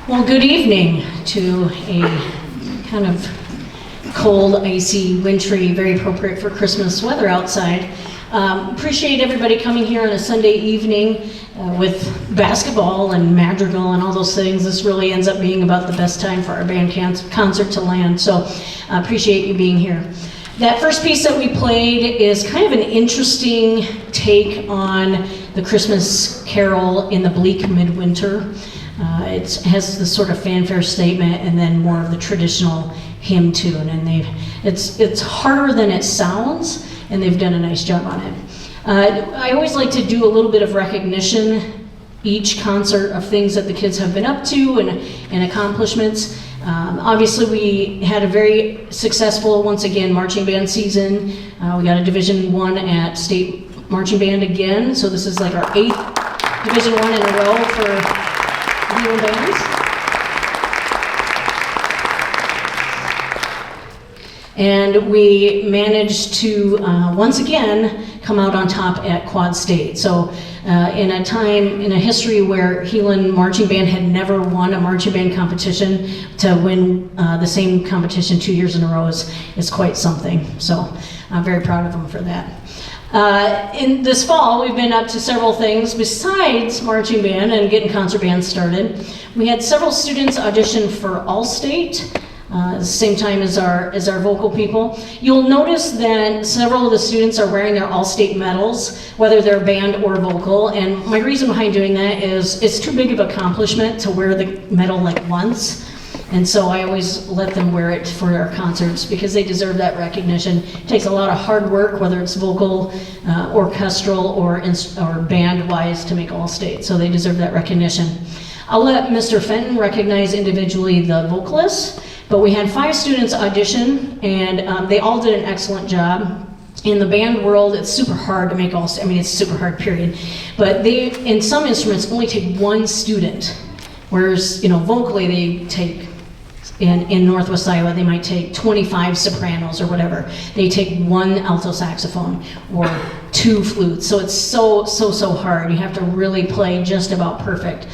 Well, good evening to a kind of cold, icy, wintry, very appropriate for Christmas weather outside. Appreciate everybody coming here on a Sunday evening with basketball and madrigal and all those things. This really ends up being about the best time for our band concert to land, so appreciate you being here. That first piece that we played is kind of an interesting take on the Christmas carol in the bleak midwinter. It has this sort of fanfare statement and then more of the traditional hymn tune, and it's harder than it sounds, and they've done a nice job on it. I always like to do a little bit of recognition each concert of things that the kids have been up to and accomplishments. Obviously we had a very successful, once again, marching band season. We got a Division I at State Marching Band again, so this is like our 8th Division I in a row for New bands. And we managed to once again come out on top at Quad State. So in a time, in a history where Heelan Marching Band had never won a marching band competition, to win the same competition 2 years in a row is quite something. So I'm very proud of them for that. In this fall, we've been up to several things besides marching band and getting concert bands started. We had several students audition for All-State, at the same time as our vocal people. You'll notice that several of the students are wearing their All-State medals, whether they're band or vocal, and my reason behind doing that is it's too big of an accomplishment to wear the medal like once. And so I always let them wear it for our concerts because they deserve that recognition. It takes a lot of hard work, whether it's vocal, orchestral, or band-wise to make All-State, so they deserve that recognition. I'll let Mr. Fenton recognize individually the vocalists, but we had 5 students audition, and they all did an excellent job. In the band world, it's super hard to make All-State. I mean, it's super hard, period. But they, in some instruments, only take 1 student, whereas, vocally they take, in Northwest Iowa, they might take 25 sopranos or whatever. They take 1 alto saxophone or 2 flutes. So it's so hard. You have to really play just about perfect.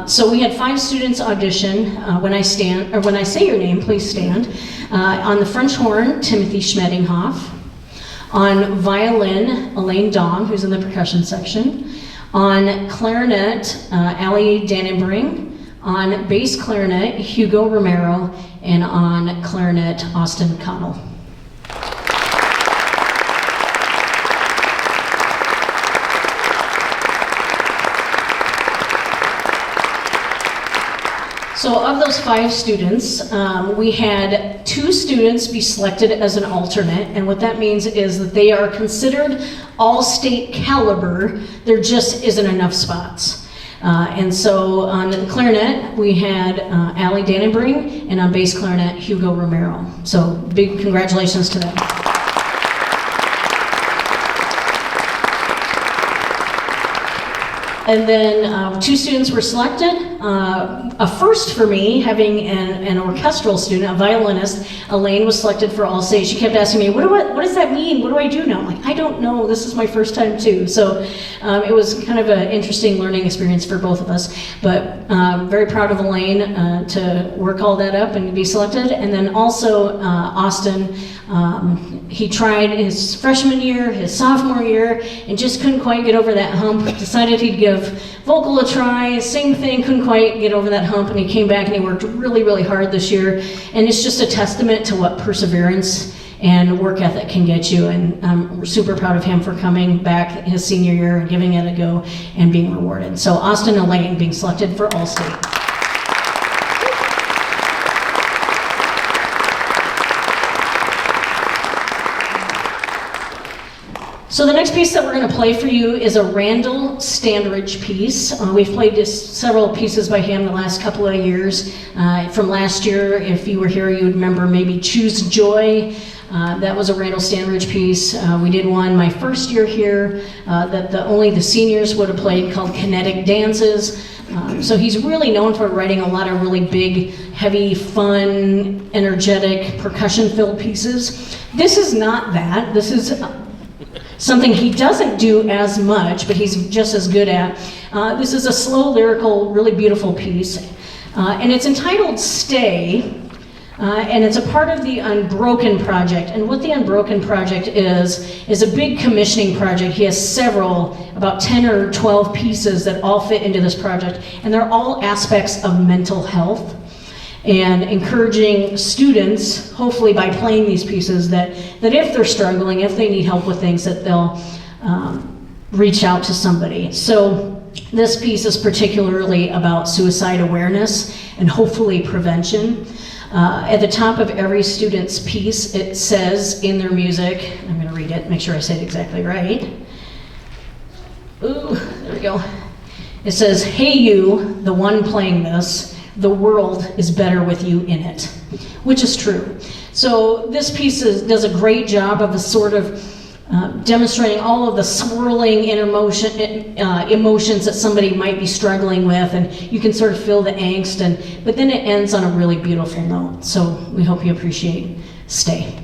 So we had 5 students audition. When I say your name, please stand. On the French horn, Timothy Schmeddinghoff. On violin, Elaine Dong, who's in the percussion section. On clarinet, Allie Dannenbring. On bass clarinet, Hugo Romero, and on clarinet, Austin Connell. So of those 5 students, we had 2 students be selected as an alternate, and what that means is that they are considered all-state caliber. There just isn't enough spots. And so on clarinet, we had Allie Dannenbring, and on bass clarinet, Hugo Romero. So big congratulations to them. And then 2 students were selected. A first for me, having an orchestral student, a violinist. Elaine was selected for All-State. She kept asking me, what does that mean? What do I do now? I'm like, I don't know. This is my first time too. So it was kind of an interesting learning experience for both of us. But very proud of Elaine to work all that up and be selected. And then also Austin, he tried his freshman year, his sophomore year, and just couldn't quite get over that hump. Decided he'd give vocal a try, same thing, couldn't quite get over that hump, and he came back and he worked really hard this year. And it's just a testament to what perseverance and work ethic can get you, and I'm super proud of him for coming back his senior year and giving it a go and being rewarded. So Austin and Elaine being selected for All-State. So the next piece that we're going to play for you is a Randall Standridge piece. We've played several pieces by him the last couple of years. From last year, if you were here, you would remember maybe Choose Joy. That was a Randall Standridge piece. We did one my first year here that only the seniors would have played, called Kinetic Dances. So he's really known for writing a lot of really big, heavy, fun, energetic, percussion-filled pieces. This is not that. This is something he doesn't do as much, but he's just as good at. This is a slow, lyrical, really beautiful piece. And it's entitled Stay, and it's a part of the Unbroken Project. And what the Unbroken Project is a big commissioning project. He has several, about 10 or 12 pieces that all fit into this project, and they're all aspects of mental health, and encouraging students, hopefully by playing these pieces, that if they're struggling, if they need help with things, that they'll reach out to somebody. So this piece is particularly about suicide awareness and hopefully prevention. At the top of every student's piece, it says in their music, I'm going to read it, make sure I say it exactly right. Ooh, there we go. It says, "Hey you, the one playing this, the world is better with you in it," which is true. So this piece does a great job of the sort of demonstrating all of the swirling emotions that somebody might be struggling with, and you can sort of feel the angst, but then it ends on a really beautiful note. So we hope you appreciate Stay.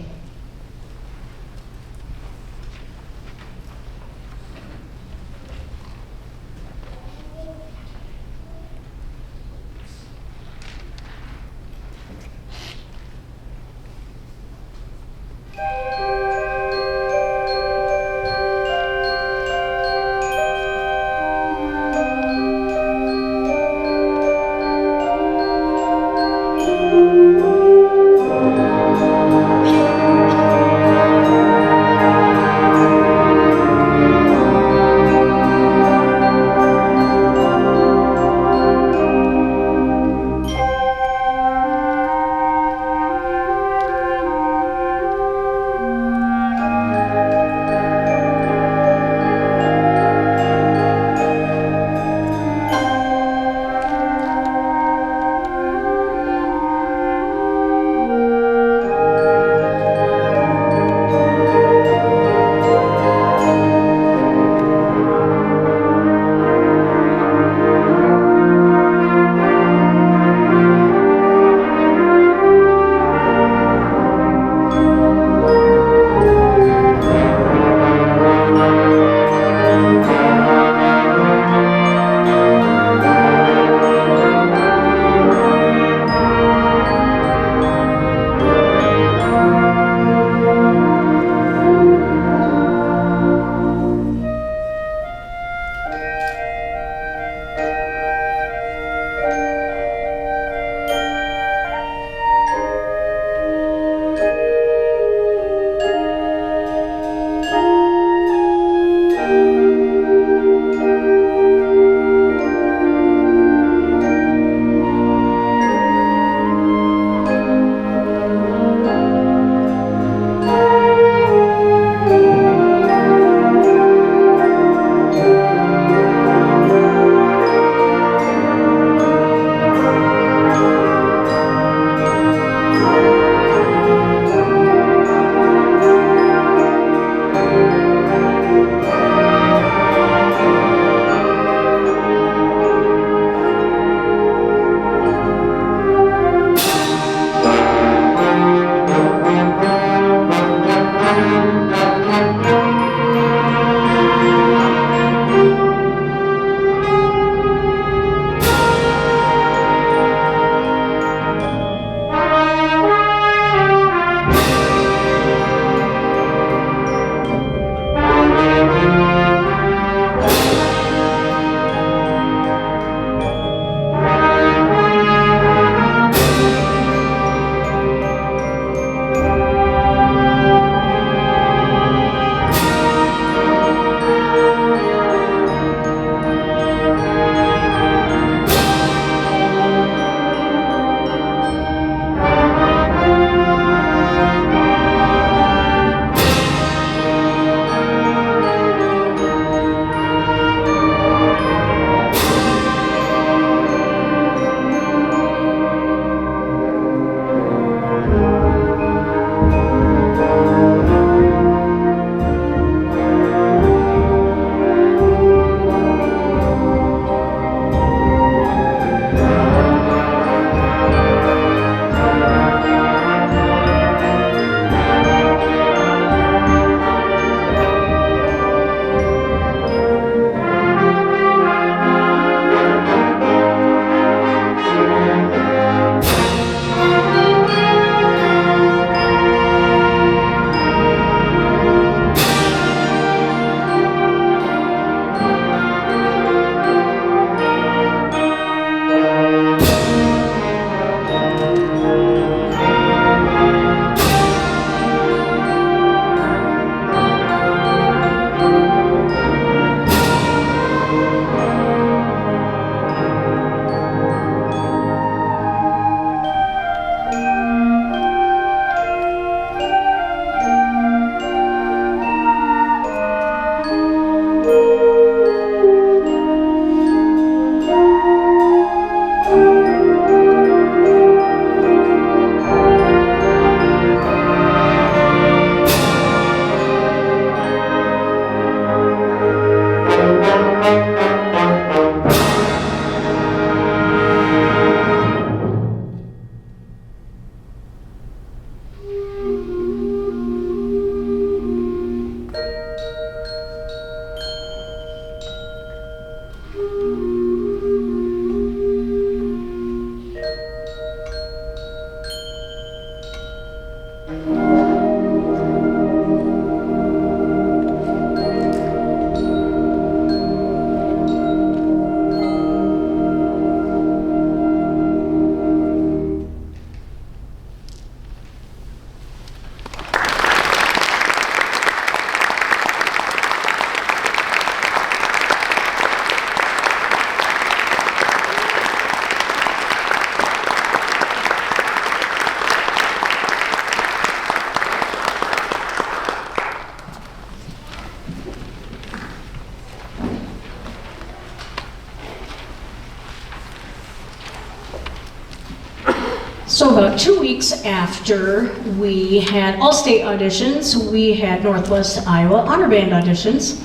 So about 2 weeks after we had All-State auditions, we had Northwest Iowa Honor Band auditions.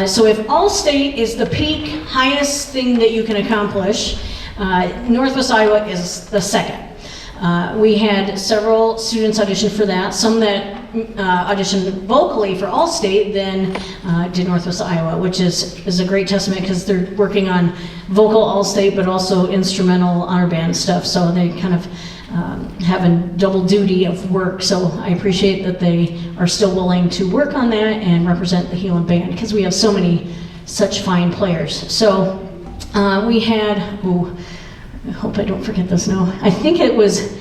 So if All-State is the peak, highest thing that you can accomplish, Northwest Iowa is the second. We had several students audition for that, some that auditioned vocally for All-State, then did Northwest Iowa, which is a great testament because they're working on vocal All-State, but also instrumental honor band stuff, so they kind of have a double duty of work. So I appreciate that they are still willing to work on that and represent the Heelan Band, because we have so many such fine players. So we had, I hope I don't forget this now, I think it was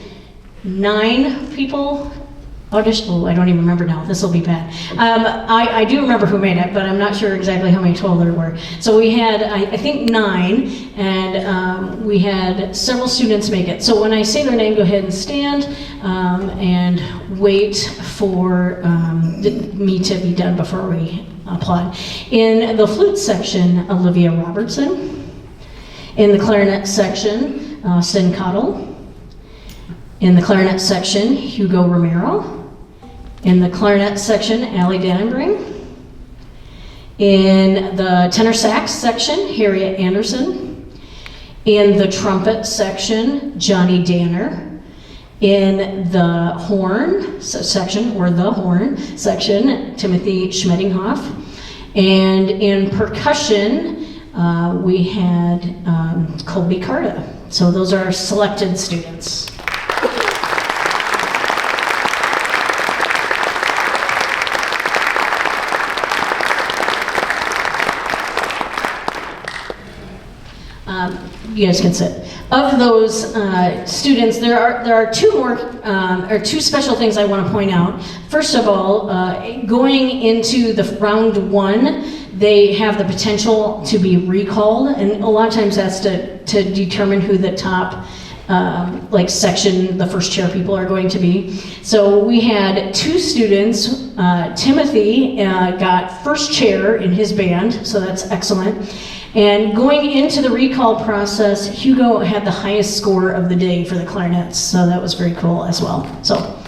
9 people audition. Oh, I don't even remember now. This will be bad. I do remember who made it, but I'm not sure exactly how many total there were. So we had, I think, 9, and we had several students make it. So when I say their name, go ahead and stand and wait for me to be done before we applaud. In the flute section, Olivia Robertson. In the clarinet section, Sten Cottle. In the clarinet section, Hugo Romero. In the clarinet section, Allie Dannenbring. In the tenor sax section, Harriet Anderson. In the trumpet section, Johnny Danner. In the horn section, or the horn section, Timothy Schmettinghoff. And in percussion, we had Colby Carta. So those are selected students. You guys can sit. Of those students, there are 2 more, or 2 special things I want to point out. First of all, going into the round 1, they have the potential to be recalled, and a lot of times that's to determine who the top section, the first chair people are going to be. So we had 2 students. Timothy got first chair in his band, so that's excellent. And going into the recall process, Hugo had the highest score of the day for the clarinets, so that was very cool as well. So.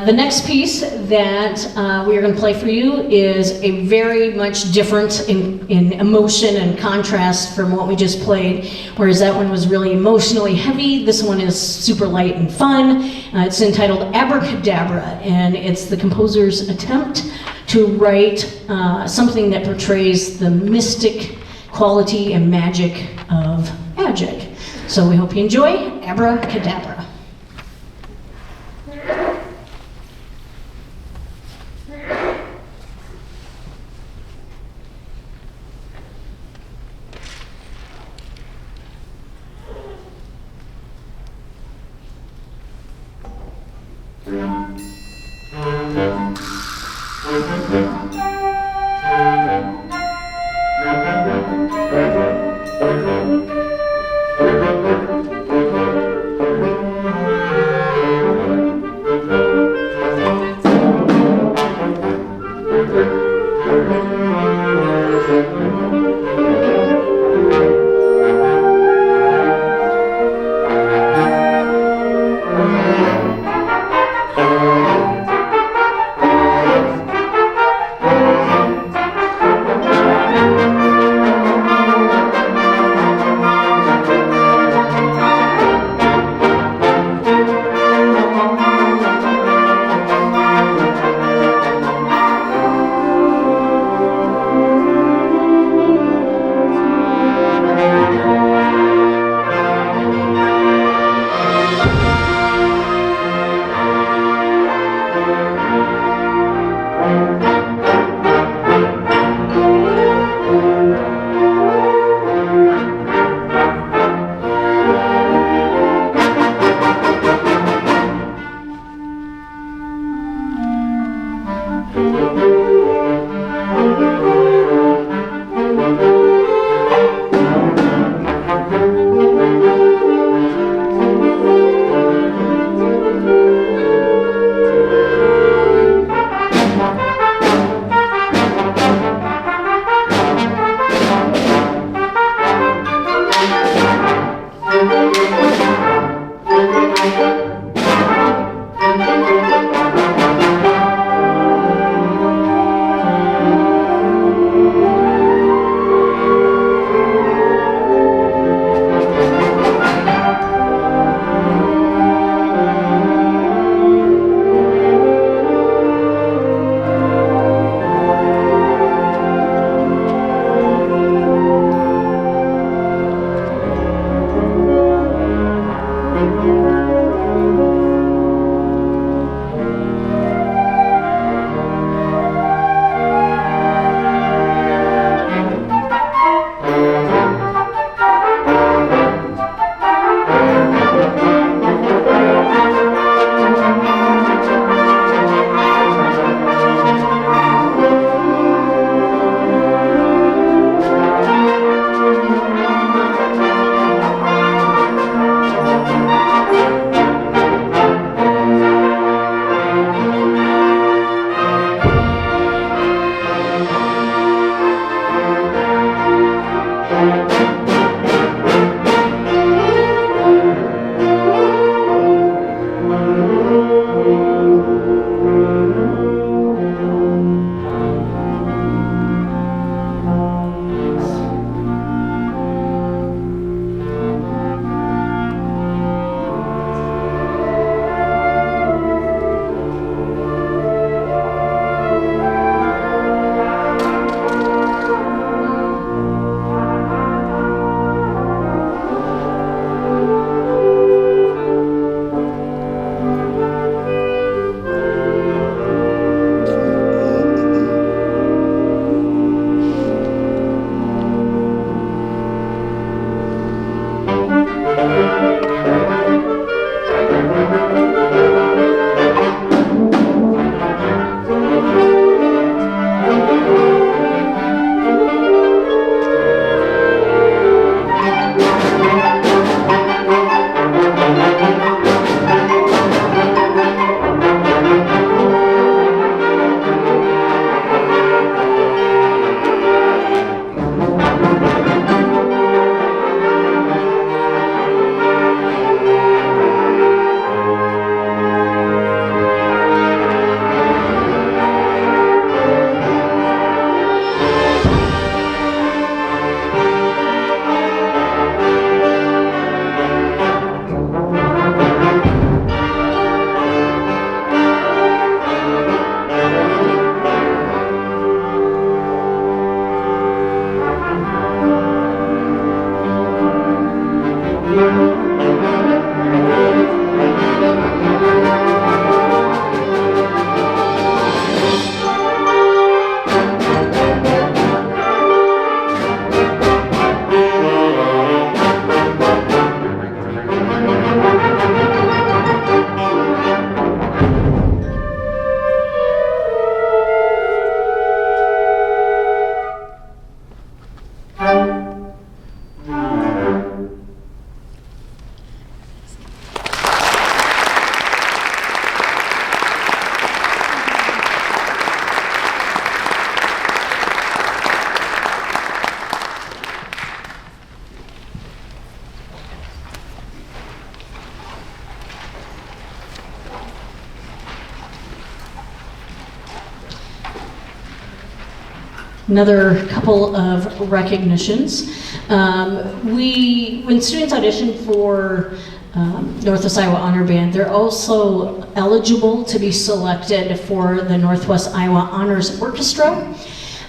The next piece that we are going to play for you is a very much different in emotion and contrast from what we just played, whereas that one was really emotionally heavy. This one is super light and fun. It's entitled Abracadabra, and it's the composer's attempt to write something that portrays the mystic quality and magic of magic. So we hope you enjoy Abracadabra. Another couple of recognitions. When students audition for Northwest Iowa Honor Band, they're also eligible to be selected for the Northwest Iowa Honors Orchestra,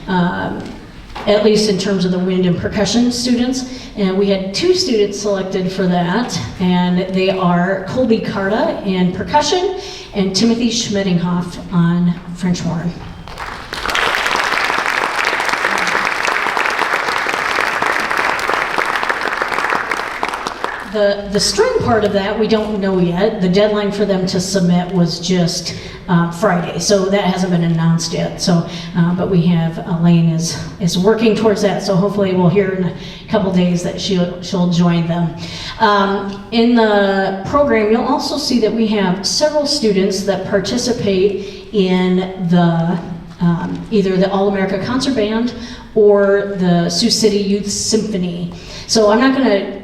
at least in terms of the wind and percussion students. And we had 2 students selected for that, and they are Colby Carta in percussion and Timothy Schmettinghoff on French horn. The string part of that, we don't know yet. The deadline for them to submit was just Friday, so that hasn't been announced yet. So, but we have, Elaine is working towards that, so hopefully we'll hear in a couple days that she'll join them. In the program, you'll also see that we have several students that participate in the either the All-America Concert Band or the Sioux City Youth Symphony. So I'm not going to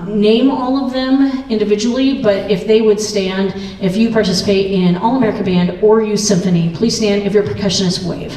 name all of them individually, but if they would stand, if you participate in All-America Band or Youth Symphony, please stand. If you're a percussionist, wave.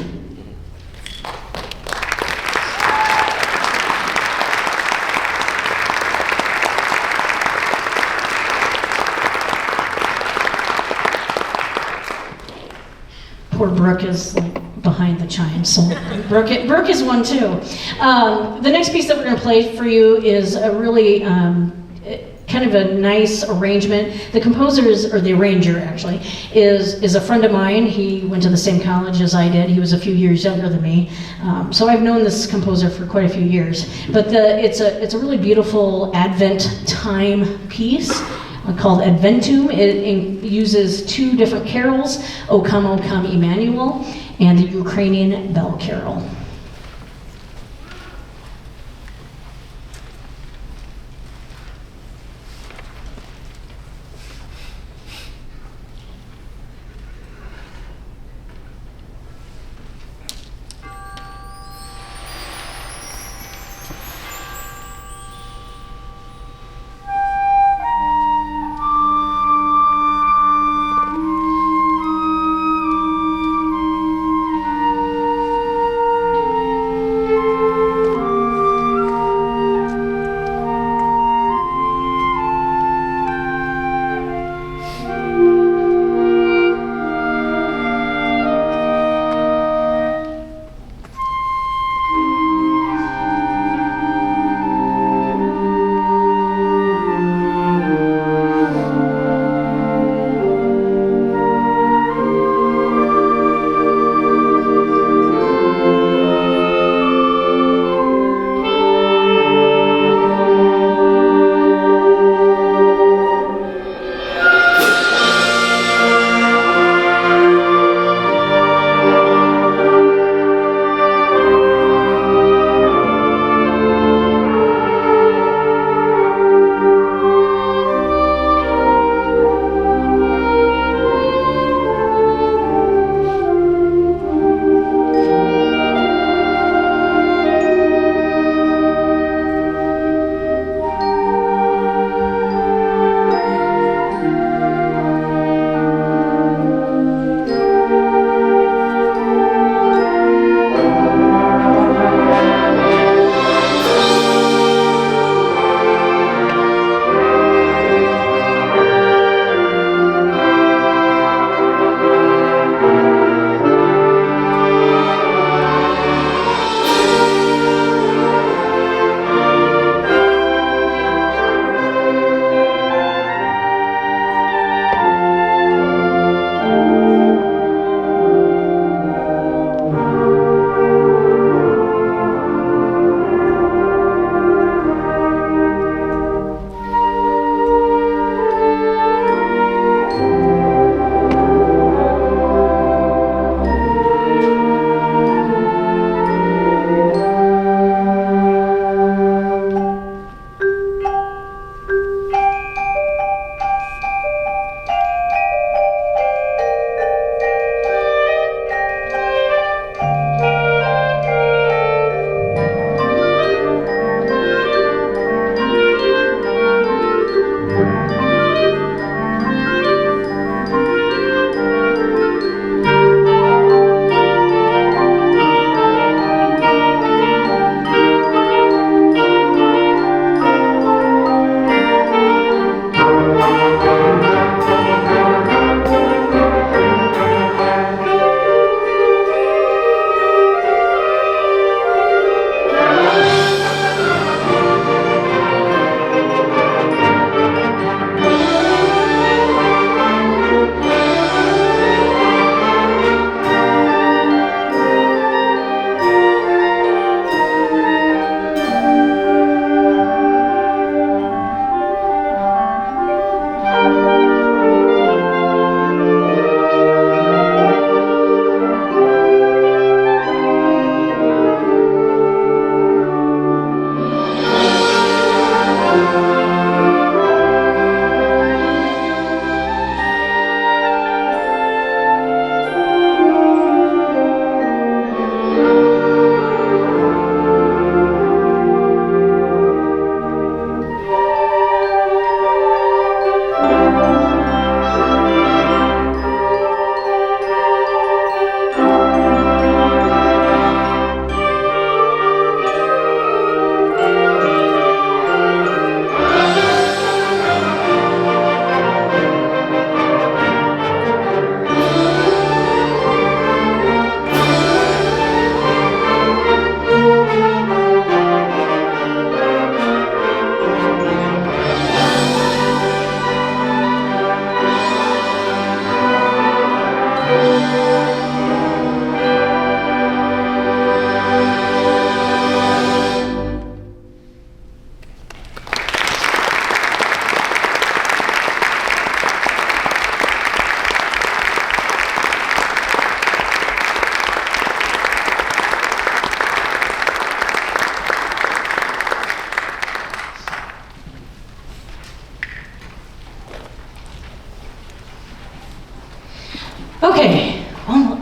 Poor Brooke is like behind the chimes, so Brooke is one too. The next piece that we're going to play for you is a really kind of a nice arrangement. The composer or the arranger actually, is a friend of mine. He went to the same college as I did. He was a few years younger than me, so I've known this composer for quite a few years. But it's a really beautiful Advent time piece called Adventum. It uses 2 different carols, O Come, Emmanuel, and the Ukrainian Bell Carol.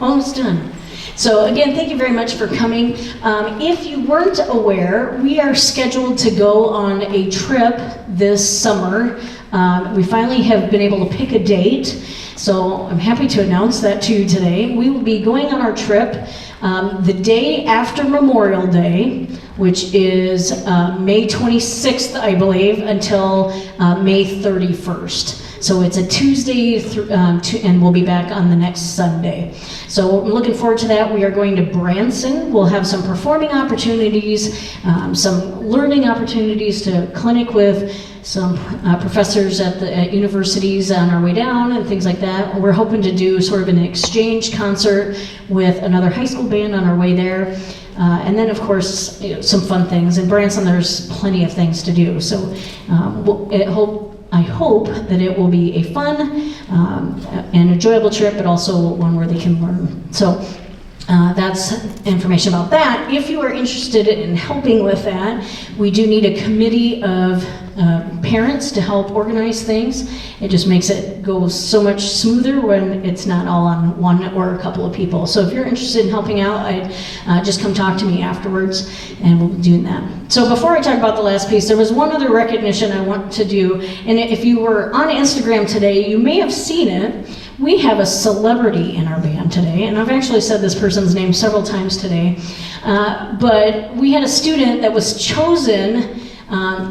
almost done. So again, thank you very much for coming. If you weren't aware, we are scheduled to go on a trip this summer. We finally have been able to pick a date, so I'm happy to announce that to you today. We will be going on our trip the day after Memorial Day, which is May 26th, I believe, until May 31st. So it's a Tuesday, and we'll be back on the next Sunday. So I'm looking forward to that. We are going to Branson. We'll have some performing opportunities, some learning opportunities to clinic with some professors at universities on our way down and things like that. We're hoping to do sort of an exchange concert with another high school band on our way there. And then, of course, some fun things. In Branson, there's plenty of things to do. So I hope that it will be a fun and enjoyable trip, but also one where they can learn. So that's information about that. If you are interested in helping with that, we do need a committee of parents to help organize things. It just makes it go so much smoother when it's not all on one or a couple of people. So if you're interested in helping out, just come talk to me afterwards, and we'll be doing that. So before I talk about the last piece, there was one other recognition I want to do, and if you were on Instagram today, you may have seen it. We have a celebrity in our band today, and I've actually said this person's name several times today, but we had a student that was chosen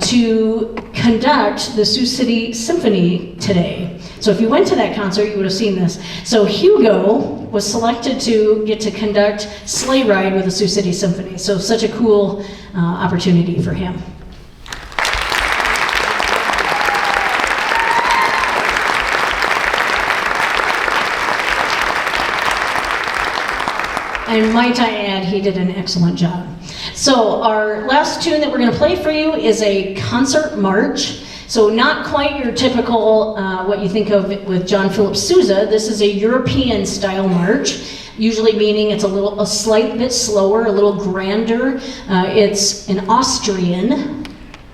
to conduct the Sioux City Symphony today. So if you went to that concert, you would have seen this. So Hugo was selected to get to conduct Sleigh Ride with the Sioux City Symphony. So such a cool opportunity for him. And might I add, he did an excellent job. So our last tune that we're going to play for you is a concert march. So not quite your typical, what you think of with John Philip Sousa. This is a European style march, usually meaning it's a slight bit slower, a little grander. It's an Austrian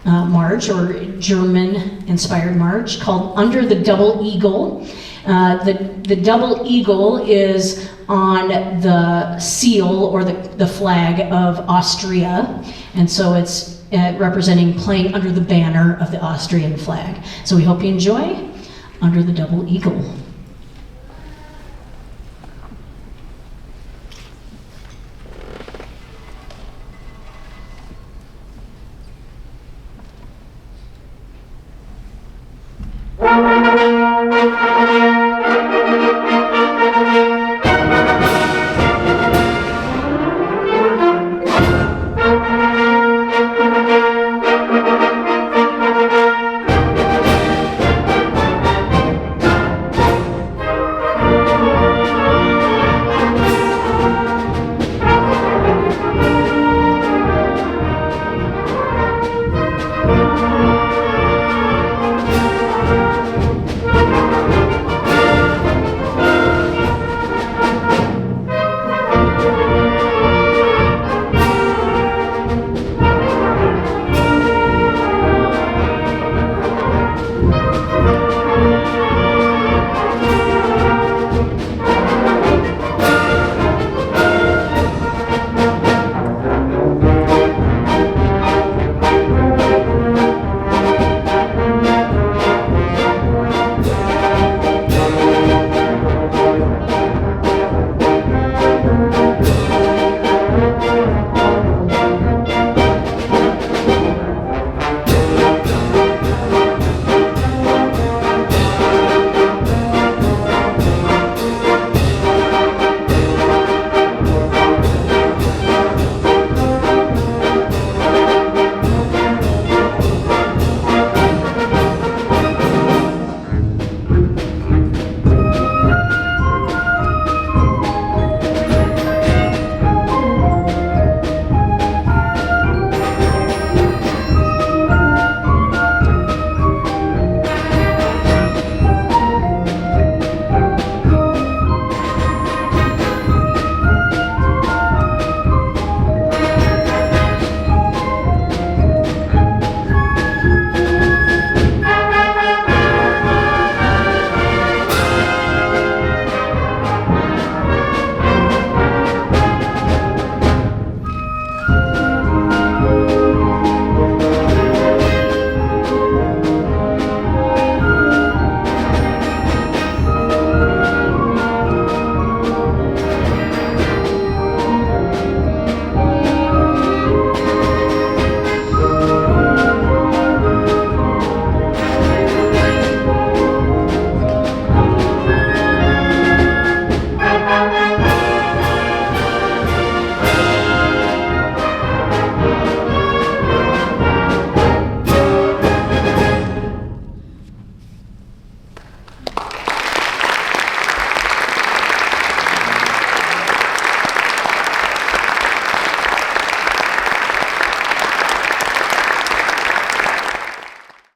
march, or German-inspired march, called Under the Double Eagle. The double eagle is on the seal or the flag of Austria, and so it's representing playing under the banner of the Austrian flag. So we hope you enjoy Under the Double Eagle.